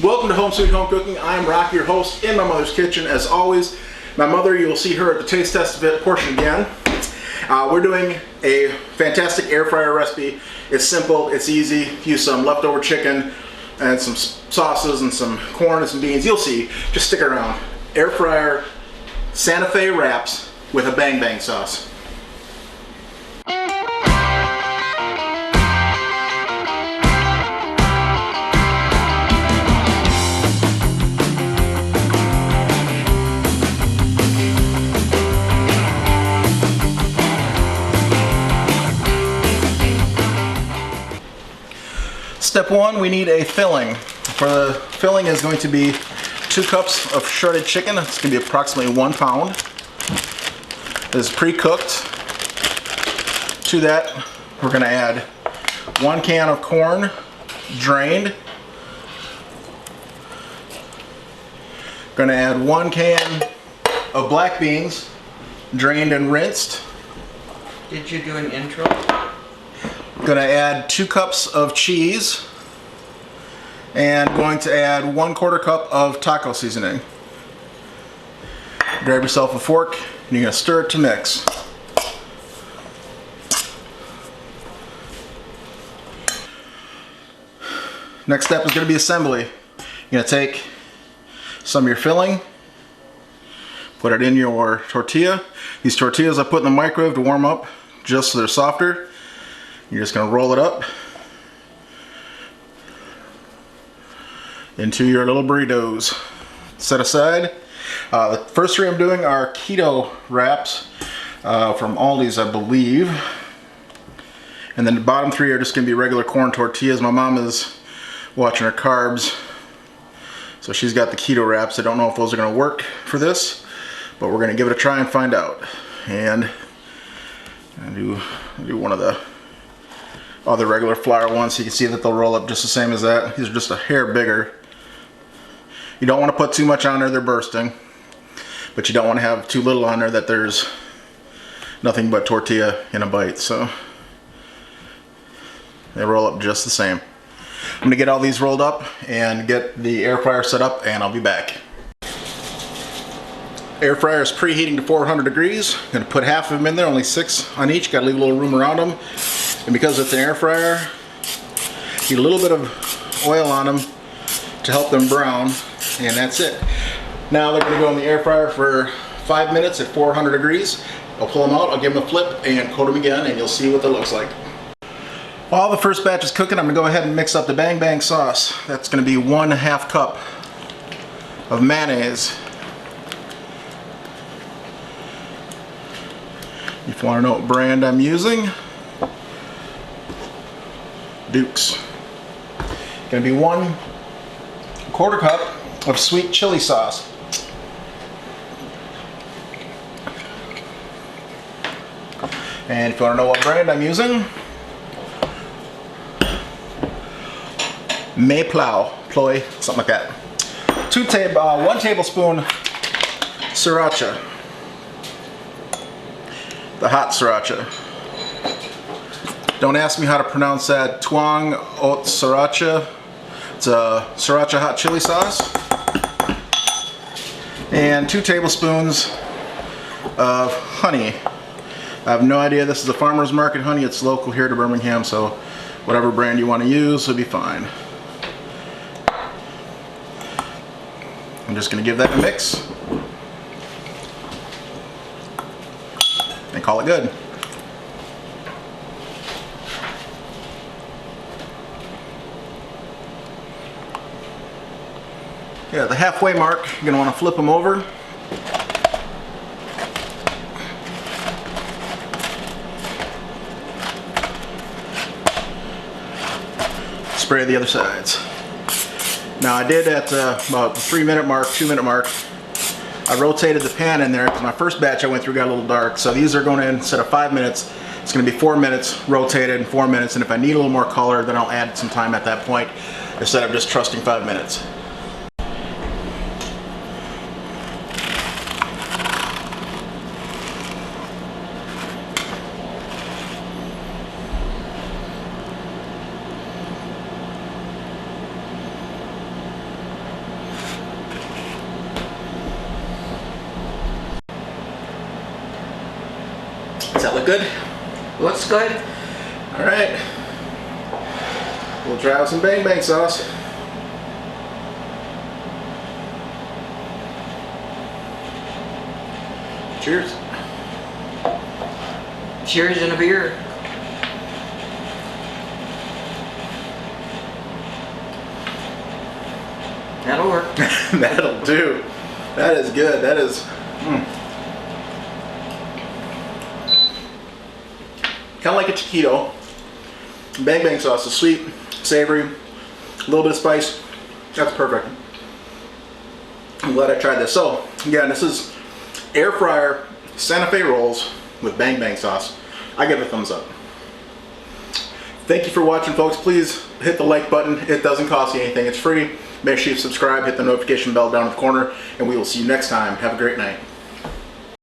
Welcome to Home Sweet Home Cooking. I'm Rocky, your host in my mother's kitchen. As always, my mother, you'll see her at the taste test portion again. We're doing a fantastic air fryer recipe. It's simple, it's easy. Use some leftover chicken and some sauces and some corn and some beans. You'll see. Just stick around. Air fryer Santa Fe wraps with a bang bang sauce. Step one, we need a filling. For the filling is going to be 2 cups of shredded chicken. It's going to be approximately 1 pound. It is pre-cooked. To that, we're going to add 1 can of corn, drained. Going to add 1 can of black beans, drained and rinsed. Did you do an intro? Going to add 2 cups of cheese and going to add 1/4 cup of taco seasoning. Grab yourself a fork and you're going to stir it to mix. Next step is going to be assembly. You're going to take some of your filling, put it in your tortilla. These tortillas I put in the microwave to warm up just so they're softer. You're just going to roll it up into your little burritos. Set aside. The first 3 I'm doing are keto wraps from Aldi's, I believe. And then the bottom 3 are just going to be regular corn tortillas. My mom is watching her carbs, so she's got the keto wraps. I don't know if those are going to work for this, but we're going to give it a try and find out. And I do one of the other regular flour ones, so you can see that they'll roll up just the same as that. These are just a hair bigger. You don't want to put too much on there, they're bursting. But you don't want to have too little on there that there's nothing but tortilla in a bite. So they roll up just the same. I'm going to get all these rolled up and get the air fryer set up, and I'll be back. Air fryer is preheating to 400 degrees. I'm going to put half of them in there, only 6 on each. Got to leave a little room around them. And because it's an air fryer, need a little bit of oil on them to help them brown, and that's it. Now they're going to go in the air fryer for 5 minutes at 400 degrees. I'll pull them out, I'll give them a flip, and coat them again, and you'll see what that looks like. While the first batch is cooking, I'm going to go ahead and mix up the bang bang sauce. That's going to be 1/2 cup of mayonnaise. If you want to know what brand I'm using, Duke's. Going to be 1/4 cup of sweet chili sauce. And if you want to know what brand I'm using, Ploy, something like that. 1 tablespoon sriracha. The hot sriracha. Don't ask me how to pronounce that. Tuang Haute Sriracha. It's a sriracha hot chili sauce. And 2 tablespoons of honey. I have no idea. This is a farmer's market honey. It's local here to Birmingham, so whatever brand you want to use will be fine. I'm just going to give that a mix and call it good. Yeah, the halfway mark, you're going to want to flip them over. Spray the other sides. Now I did at about the 3-minute mark, 2-minute mark, I rotated the pan in there because my first batch I went through got a little dark. So these are going in, instead of 5 minutes, it's going to be 4 minutes rotated and 4 minutes. And if I need a little more color, then I'll add some time at that point instead of just trusting 5 minutes. Does that look good? Looks good. All right. We'll try out some bang bang sauce. Cheers. Cheers and a beer. That'll work. That'll do. That is good. That is. Kind of like a taquito. Bang bang sauce is sweet, savory, a little bit of spice. That's perfect. I'm glad I tried this. So, again, this is air fryer Santa Fe rolls with bang bang sauce. I give it a thumbs up. Thank you for watching, folks. Please hit the like button. It doesn't cost you anything. It's free. Make sure you subscribe, hit the notification bell down in the corner, and we will see you next time. Have a great night.